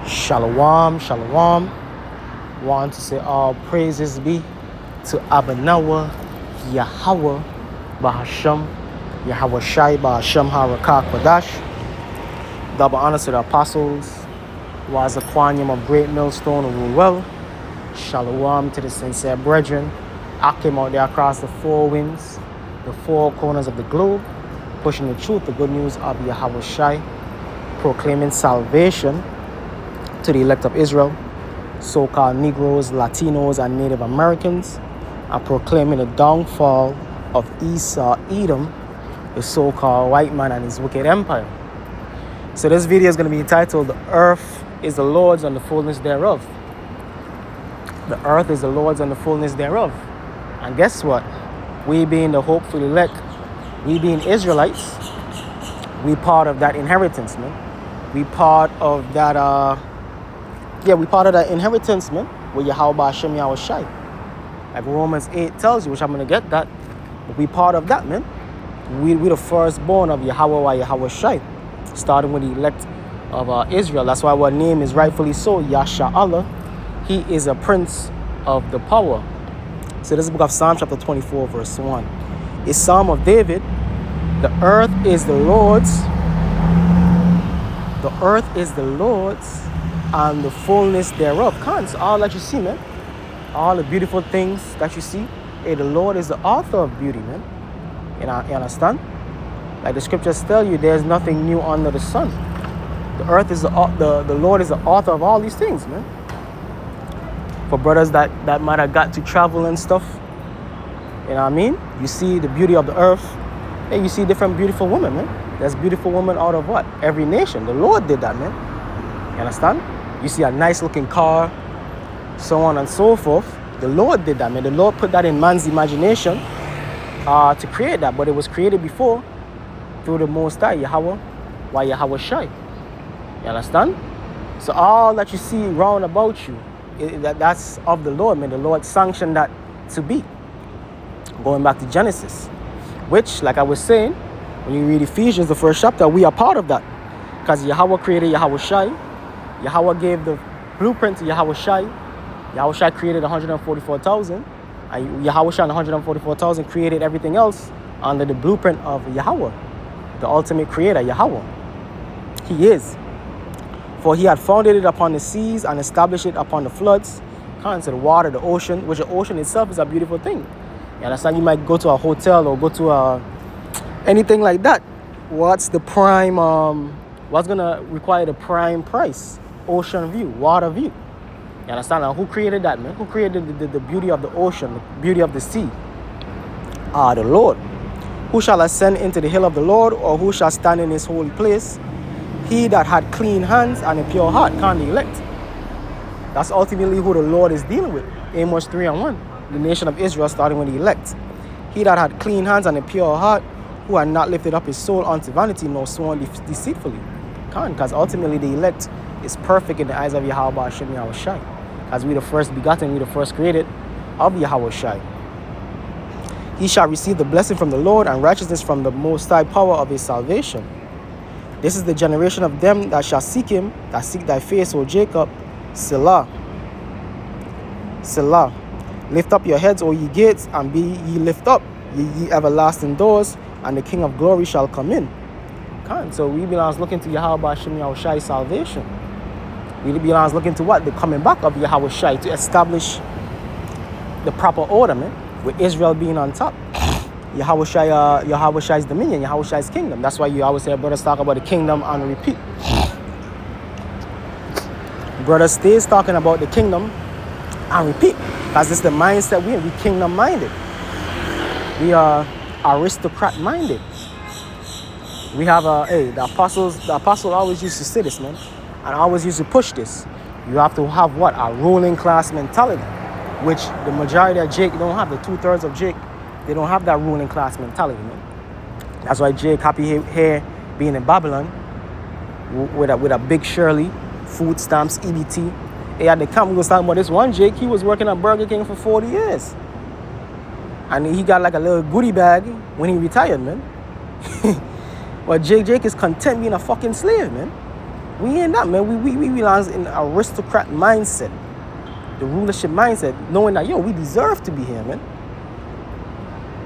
Shalom, shalom. Want to say all praises be to Abanawa, Yahweh, Bahasham, Yahweh Shai, Bahasham, Harakah, Kodash. Double honors to the apostles, was a quanium of great millstone and rule well. Shalom to the sincere brethren. I came out there across the four winds, the four corners of the globe, pushing the truth, the good news of Yahweh Shai, proclaiming salvation to the elect of Israel, so-called Negroes, Latinos, and Native Americans, and proclaiming the downfall of Esau, Edom, the so-called white man and his wicked empire. So this video is going to be entitled, "The earth is the Lord's and the fullness thereof." The earth is the Lord's and the fullness thereof. And guess what? We being the hopeful elect, we being Israelites, we part of that inheritance, man. We part of that, we part of that inheritance, man, with Yahweh Hashem Yahweh Shai. Like Romans 8 tells you, which I'm going to get that, but we part of that, man. We the firstborn of Yahweh Shai, starting with the elect of Israel. That's why our name is rightfully so, Yasha Allah. He is a prince of the power. So this is the book of Psalm chapter 24, verse 1. It's Psalm of David. The earth is the Lord's. The earth is the Lord's and the fullness thereof. So all that you see, man, all the beautiful things that you see, hey, the Lord is the author of beauty, man. You understand? Like the scriptures tell you, there's nothing new under the sun. The earth is the Lord is the author of all these things, man. For brothers that might have got to travel and stuff, you know what I mean? You see the beauty of the earth, and you see different beautiful women, man. There's beautiful women out of what? Every nation. The Lord did that, man. You understand? You see a nice looking car, so on and so forth. The Lord did that, man. The Lord put that in man's imagination to create that, but it was created before through the Most High, Yahweh, why Yahweh Shai. You understand? So all that you see round about you, that's of the Lord, man. The Lord sanctioned that to be. Going back to Genesis, which, like I was saying, when you read Ephesians, the first chapter, we are part of that. Because Yahweh created Yahweh Shai. Yahweh gave the blueprint to Yahweh Shai. Yahweh Shai created 144,000. And Yahweh Shai and 144,000 created everything else under the blueprint of Yahweh, the ultimate creator, Yahweh. He is. For he had founded it upon the seas and established it upon the floods. To the water, the ocean, which the ocean itself is a beautiful thing. You understand? You might go to a hotel or go to anything like that. What's the prime, what's going to require the prime price? Ocean view, water view. You understand? Now, who created that, man? Who created the beauty of the ocean, the beauty of the sea? The Lord. Who shall ascend into the hill of the Lord, or who shall stand in his holy place? He that had clean hands and a pure heart, can't the elect. That's ultimately who the Lord is dealing with. Amos 3:1. The nation of Israel, starting with the elect. He that had clean hands and a pure heart, who had not lifted up his soul unto vanity, nor sworn deceitfully. Because ultimately the elect is perfect in the eyes of Yahweh Hashem Yahweh Shai. As we the first begotten, we the first created of Yahweh Shai. He shall receive the blessing from the Lord and righteousness from the most high power of his salvation. This is the generation of them that shall seek him, that seek thy face, O Jacob. Selah. Selah. Lift up your heads, O ye gates, and be ye lift up, ye everlasting doors, and the King of glory shall come in. So we belongs looking to Yahweh Hashem Yahweh Shai's salvation. We belongs looking to what? The coming back of Yahweh Shai to establish the proper order, man, with Israel being on top. Yahweh Shai's dominion, Yahweh Shai's kingdom. That's why you always hear brothers talk about the kingdom and repeat. Brothers stays talking about the kingdom and repeat. Because this is the mindset we're in. We kingdom minded. We are aristocrat minded. We have the apostle always used to say this, man, and always used to push this. You have to have what? A ruling class mentality, which the majority of Jake don't have. The 2/3 of Jake, they don't have that ruling class mentality, man. That's why Jake happy here being in Babylon with a big Shirley, food stamps, EBT. Hey, at the camp, we was talking about this one Jake. He was working at Burger King for 40 years. And he got like a little goodie bag when he retired, man. But Jake is content being a fucking slave, man. We ain't that, man. We belong in aristocrat mindset, the rulership mindset, knowing that, yo, we deserve to be here, man.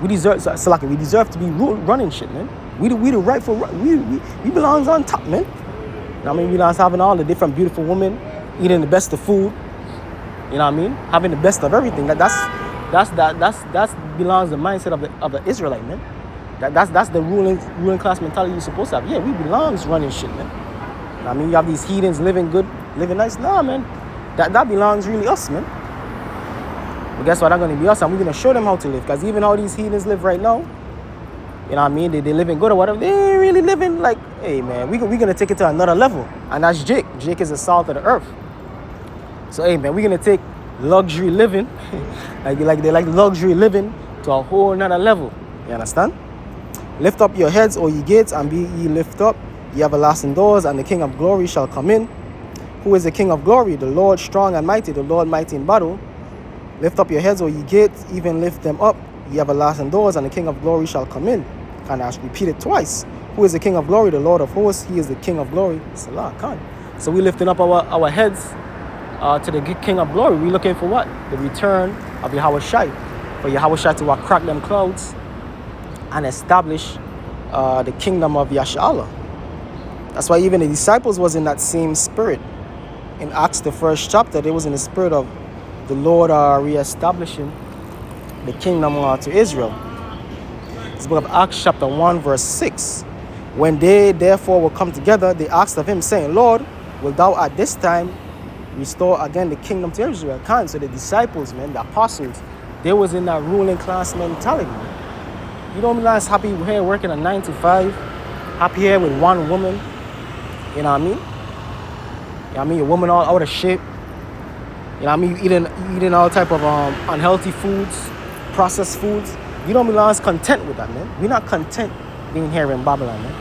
We deserve, so like, we deserve to be running shit, man. We the rightful, we belongs on top, man. You know what I mean? We belongs having all the different beautiful women, eating the best of food. You know what I mean? Having the best of everything. That's belongs the mindset of the Israelite, man. That's the ruling class mentality you're supposed to have. Yeah, we belongs running shit, man. You know what I mean? You have these heathens living good, living nice. Nah, man. That belongs really us, man. But guess what? That's going to be us, and we're going to show them how to live. Because even how these heathens live right now, you know what I mean? They living good or whatever. They ain't really living like, hey, man, we're going to take it to another level. And that's Jake. Jake is the salt of the earth. So, hey, man, we're going to take luxury living, they like luxury living, to a whole nother level. You understand? Lift up your heads, O ye gates, and be ye lift up, ye everlasting doors, and the King of glory shall come in. Who is the King of glory? The Lord strong and mighty, the Lord mighty in battle. Lift up your heads, O ye gates, even lift them up, ye everlasting doors, and the King of glory shall come in. Can I repeat it twice? Who is the King of glory? The Lord of hosts. He is the King of glory. Salah Khan. So we lifting up our heads to the King of glory. We looking for what? The return of Yahweh Shai. For Yahweh Shai to crack them clouds and establish the kingdom of Yashala. That's why even the disciples was in that same spirit. In Acts, the 1st chapter, they was in the spirit of the Lord reestablishing the kingdom to Israel. This book of Acts chapter 1 verse 6. When they therefore will come together, they asked of him, saying, Lord, wilt thou at this time restore again the kingdom to Israel? So the disciples, man, the apostles, they was in that ruling class mentality. You don't realize happy here working a 9 to 5, happy here with one woman. You know what I mean? You know what I mean? A woman all out of shape. You know what I mean? Eating all type of unhealthy foods, processed foods. You don't realize content with that, man. We're not content being here in Babylon, man.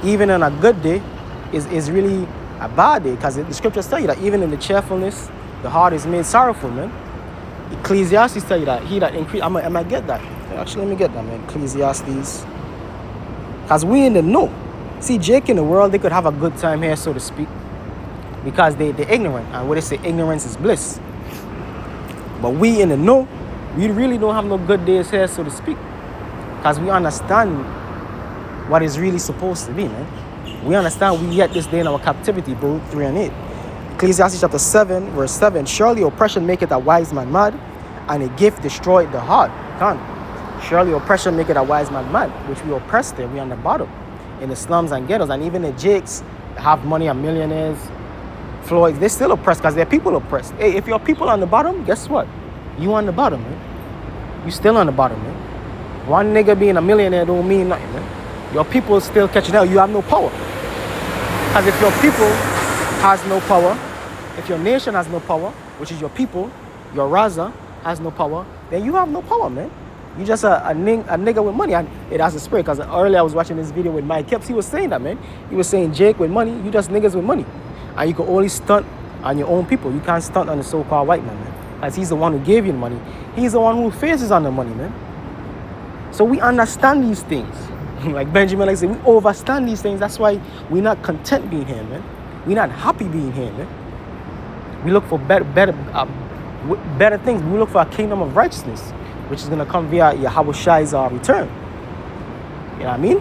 Even in a good day is really a bad day, because the scriptures tell you that even in the cheerfulness, the heart is made sorrowful, man. Ecclesiastes tell you that he that increase. I might get that. Actually, let me get that, man. Ecclesiastes. Because we in the know. See, Jake in the world, they could have a good time here, so to speak, because they're ignorant. And what they say, ignorance is bliss. But we in the know, we really don't have no good days here, so to speak, because we understand what is really supposed to be, man. We understand we yet this day in our captivity, bro. 3 and 8. Ecclesiastes chapter 7, verse 7. Surely oppression maketh a wise man mad, and a gift destroyed the heart. Surely oppression maketh a wise man mad, which we oppressed there. We on the bottom, in the slums and ghettos, and even the Jakes have money and millionaires, Floyds, they still oppressed because their people oppressed. Hey, if your people on the bottom, guess what? You on the bottom, man. You still on the bottom, man. One nigga being a millionaire don't mean nothing, man. Your people still catching out. You have no power. Because if your people has no power, if your nation has no power, which is your people, your Raza has no power, then you have no power, man. You just a nigga with money. And it has a spirit. Because earlier I was watching this video with Mike Kepps. He was saying that, man. He was saying, Jake, with money, you just niggas with money. And you can only stunt on your own people. You can't stunt on the so-called white man, man. As he's the one who gave you the money. He's the one who faces on the money, man. So we understand these things. Like Benjamin likes to say, we overstand these things. That's why we're not content being here, man. We're not happy being here, man. We look for better things. We look for a kingdom of righteousness, which is going to come via Yahweh Shai's return. You know what I mean?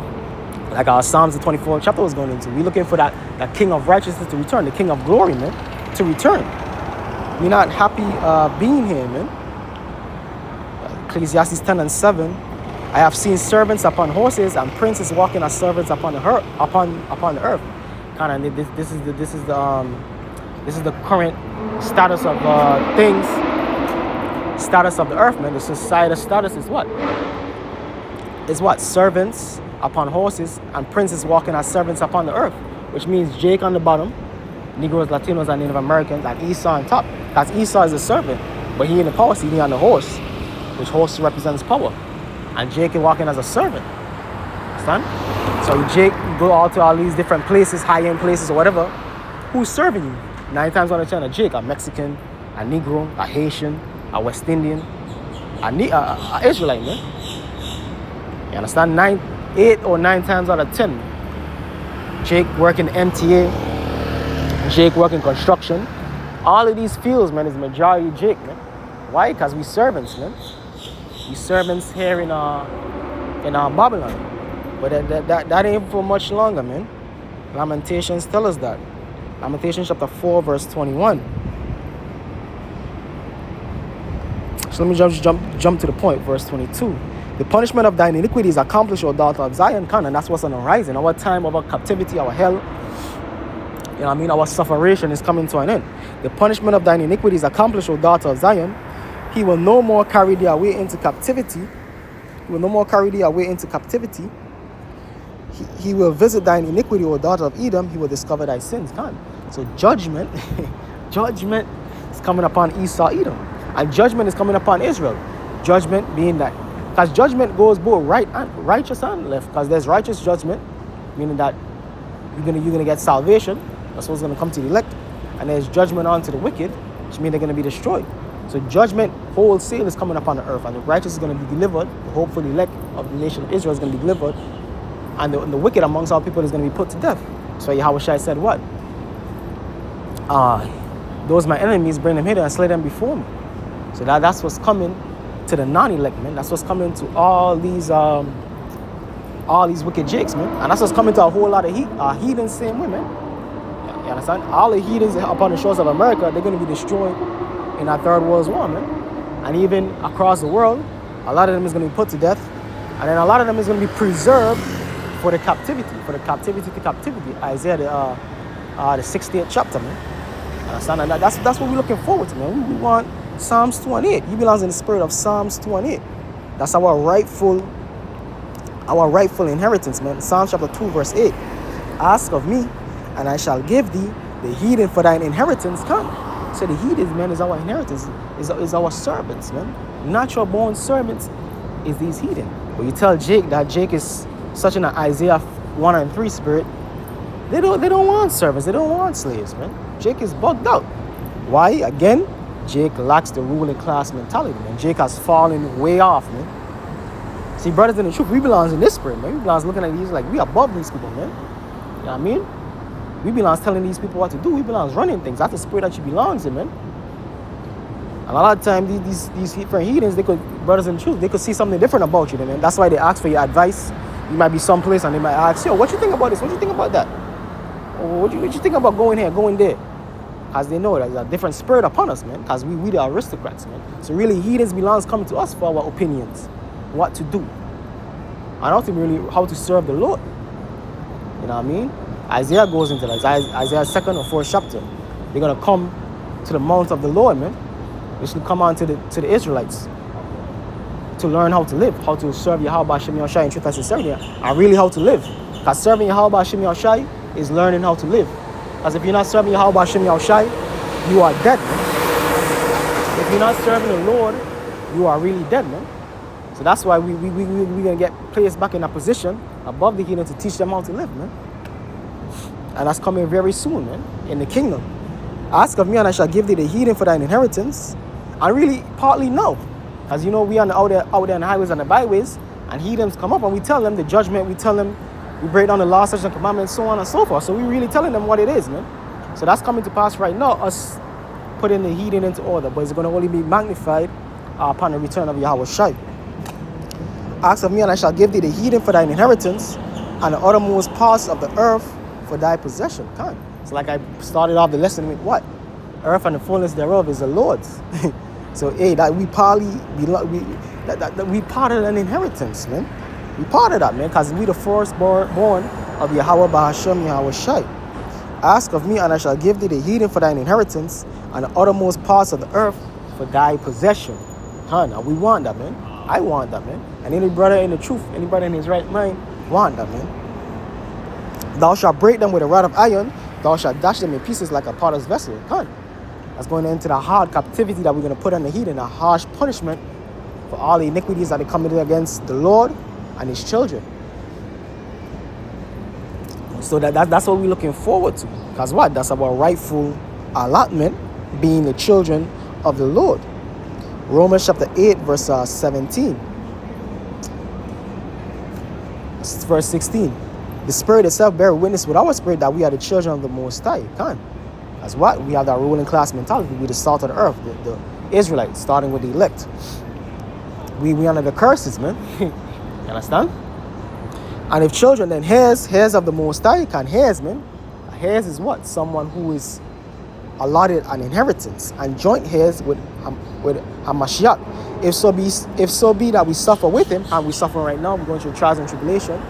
Like our Psalms, the 24th chapter was going into. We're looking for that king of righteousness to return, the king of glory, man, to return. We're not happy being here, man. Ecclesiastes 10 and 7. I have seen servants upon horses and princes walking as servants upon the earth. Kind of this is the current status of things. Status of the earth, man. The societal status is what? Is what? Servants upon horses and princes walking as servants upon the earth, which means Jake on the bottom, Negroes, Latinos, and Native Americans, and Esau on top. Because Esau is a servant, but he in the power seat, he on the horse, which horse represents power, and Jake is walking as a servant. Understand? So Jake go out to all these different places, high-end places or whatever. Who's serving you? 9 times out of 10, a Jake, a Mexican, a Negro, a Haitian, a West Indian, a Israelite, man. You understand? 8 or 9 times out of 10, Jake working MTA, Jake working construction. All of these fields, man, is majority Jake, man. Why? Because we servants, man. We servants here in Babylon. But that ain't for much longer, man. Lamentations tell us that. Lamentations chapter 4, verse 21. So let me jump to the point, verse 22. The punishment of thine iniquity is accomplished, O daughter of Zion, and that's what's on the horizon. Our time of our captivity, our hell, you know what I mean, our sufferation is coming to an end. The punishment of thine iniquity is accomplished, O daughter of Zion. He will no more carry thee away into captivity. He will no more carry thee away into captivity. He will visit thine iniquity, O daughter of Edom. He will discover thy sins. So judgment, judgment is coming upon Esau, Edom. And judgment is coming upon Israel. Judgment being that, because judgment goes both righteous and left. Because there's righteous judgment, meaning that you're gonna get salvation. That's what's gonna come to the elect. And there's judgment onto the wicked, which means they're gonna be destroyed. So judgment wholesale is coming upon the earth, and the righteous is gonna be delivered. Hopefully, the elect of the nation of Israel is gonna be delivered, and the wicked amongst our people is gonna be put to death. So Yahushua said, "What? Those my enemies, bring them hither and slay them before me." So that's what's coming to the non-elect, man. That's what's coming to all these wicked jakes, man. And that's what's coming to a whole lot of heathens same way, man. You understand? All the heathens upon the shores of America, they're going to be destroyed in that third world war, man. And even across the world, a lot of them is going to be put to death. And then a lot of them is going to be preserved for the captivity, to captivity. Isaiah, the 60th chapter, man. Understand? And that's what we're looking forward to, man. We want Psalms 2:8. He belongs in the spirit of Psalms 2:8. That's our rightful inheritance, man. Psalms chapter 2, verse 8. Ask of me, and I shall give thee the heathen for thine inheritance. Come. So the heathen, man, is our inheritance, is our servants, man. Natural born servants is these heathen. But you tell Jake that Jake is such an Isaiah 1 and 3 spirit, they don't want servants, they don't want slaves, man. Jake is bugged out. Why? Again, Jake lacks the ruling class mentality, man. Jake has fallen way off, man. See, brothers in the truth, we belong in this spirit, man. We belong looking at these like we above these people, man. You know what I mean? We belong telling these people what to do. We belong running things. That's the spirit that you belongs in, man. And a lot of times, these different heathens, brothers in the truth, they could see something different about you, man. That's why they ask for your advice. You might be someplace and they might ask, yo, what you think about this? What you think about that? Or what you think about going here, going there? Because they know there's a different spirit upon us, man. Because we the aristocrats, man. So really, heathens belongs coming to us for our opinions, what to do, and ultimately how to serve the Lord. You know what I mean? Isaiah goes into that. Isaiah's 2nd or 4th chapter. They're gonna come to the mount of the Lord, man. They should come on to the Israelites to learn how to live, how to serve Yahweh Shem Yahushai in truth and sincerity, and really how to live. Because serving Yahweh Shem Yahushai is learning how to live. Because if you're not serving Yahweh Shem Yahushai, you are dead, man. If you're not serving the Lord, you are really dead, man. So that's why we're going to get placed back in a position above the heathen to teach them how to live, man. And that's coming very soon, man, in the kingdom. Ask of me and I shall give thee the heathen for thine inheritance. And really, partly no. As you know, we are out there on the highways and the byways, and heathens come up and we tell them the judgment, we tell them we break down the law, statutes, and commandments, so on and so forth. So we're really telling them what it is, man. So that's coming to pass right now, us putting the heathen into order. But it's going to only be magnified upon the return of Yahushua. Ask of me, and I shall give thee the heathen for thine inheritance, and the uttermost parts of the earth for thy possession. It's like I started off the lesson with what? Earth and the fullness thereof is the Lord's. So, hey, that we part of an inheritance, man. We part of that, man, because we the firstborn of Yahweh Bahashem Yahushai. Ask of me, and I shall give thee the heathen for thine inheritance, and the uttermost parts of the earth for thy possession. Now we want that, man. I want that, man. And any brother in the truth, any brother in his right mind, want that, man. Thou shalt break them with a rod of iron. Thou shalt dash them in pieces like a potter's vessel. That's going into the hard captivity that we're going to put on the heathen, a harsh punishment for all the iniquities that they committed against the Lord and his children. So that's what we're looking forward to. Because what? That's our rightful allotment, being the children of the Lord. Romans chapter 8, verse 17. Verse 16. The Spirit itself bear witness with our spirit that we are the children of the Most High. As what? We have that ruling class mentality. We the salt of the earth, the Israelites, starting with the elect. We under the curses, man. You understand? And if children, then heirs of the Most High, heirs, man. Heirs is what? Someone who is allotted an inheritance and joint heirs with Hamashiach. If so be that we suffer with him, and we suffer right now, we're going through trials and tribulation,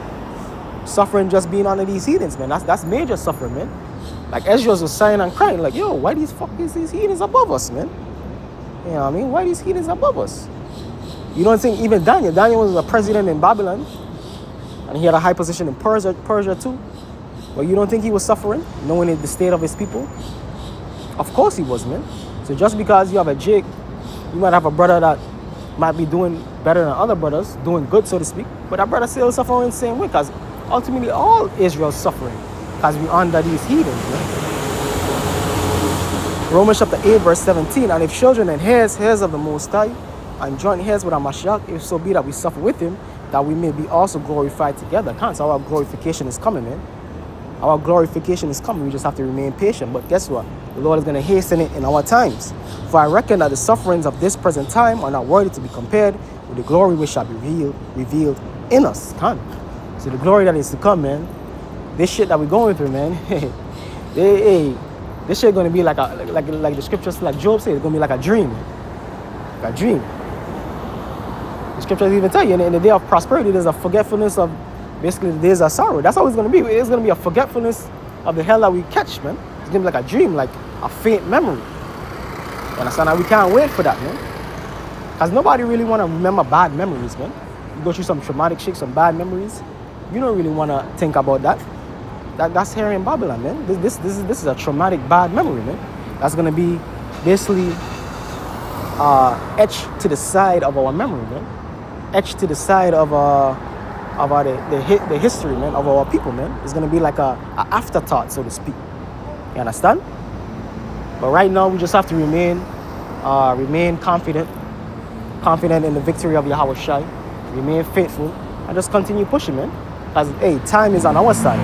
suffering just being under these heathens, man. That's major suffering, man. Like Ezra was sighing and crying, like, yo, why these heathens above us, man? You know what I mean? Why these heathens above us? You don't think even Daniel was a president in Babylon, and he had a high position in Persia too. But you don't think he was suffering, knowing the state of his people? Of course he was, man. So just because you have a Jake, you might have a brother that might be doing better than other brothers, doing good, so to speak, but that brother still suffering the same way, because ultimately all Israel's suffering, because we're under these heathens, man. Romans chapter 8, verse 17, and if children and heirs of the Most High, and joint heirs with our Mashiach, if so be that we suffer with him, that we may be also glorified together. So our glorification is coming, man. Our glorification is coming. We just have to remain patient. But guess what? The Lord is going to hasten it in our times. For I reckon that the sufferings of this present time are not worthy to be compared with the glory which shall be revealed in us. So the glory that is to come, man. This shit that we're going through, man. This shit going to be like the scriptures, like Job said, it's going to be like a dream. Like a dream. The scriptures even tell you, in the day of prosperity, there's a forgetfulness of basically the days of sorrow. That's how it's going to be. It's going to be a forgetfulness of the hell that we catch, man. It's going to be like a dream, like a faint memory. You understand? And we can't wait for that, man. Because nobody really want to remember bad memories, man. You go through some traumatic shit, some bad memories. You don't really want to think about that. That's here in Babylon, man. This is a traumatic bad memory, man. That's going to be basically etched to the side of our memory, man. Etched to the side of the history, man, of our people, man. It's going to be like a afterthought, so to speak. You understand? But right now, we just have to remain confident in the victory of Yahweh Shai, remain faithful, and just continue pushing, man. Because, hey, time is on our side.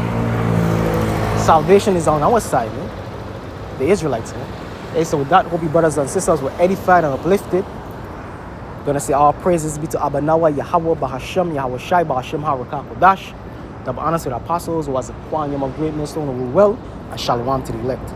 Salvation is on our side, man. The Israelites, man. Hey, so with that, hope you brothers and sisters were edified and uplifted. Gonna say all praises be to Abanawa, Yahweh, Bahasham, Yahweh Shai, Bahasham, Harakah, Kodash. Double honors to the apostles, who was a quantum of great millstone, who will well, and shalom to the elect.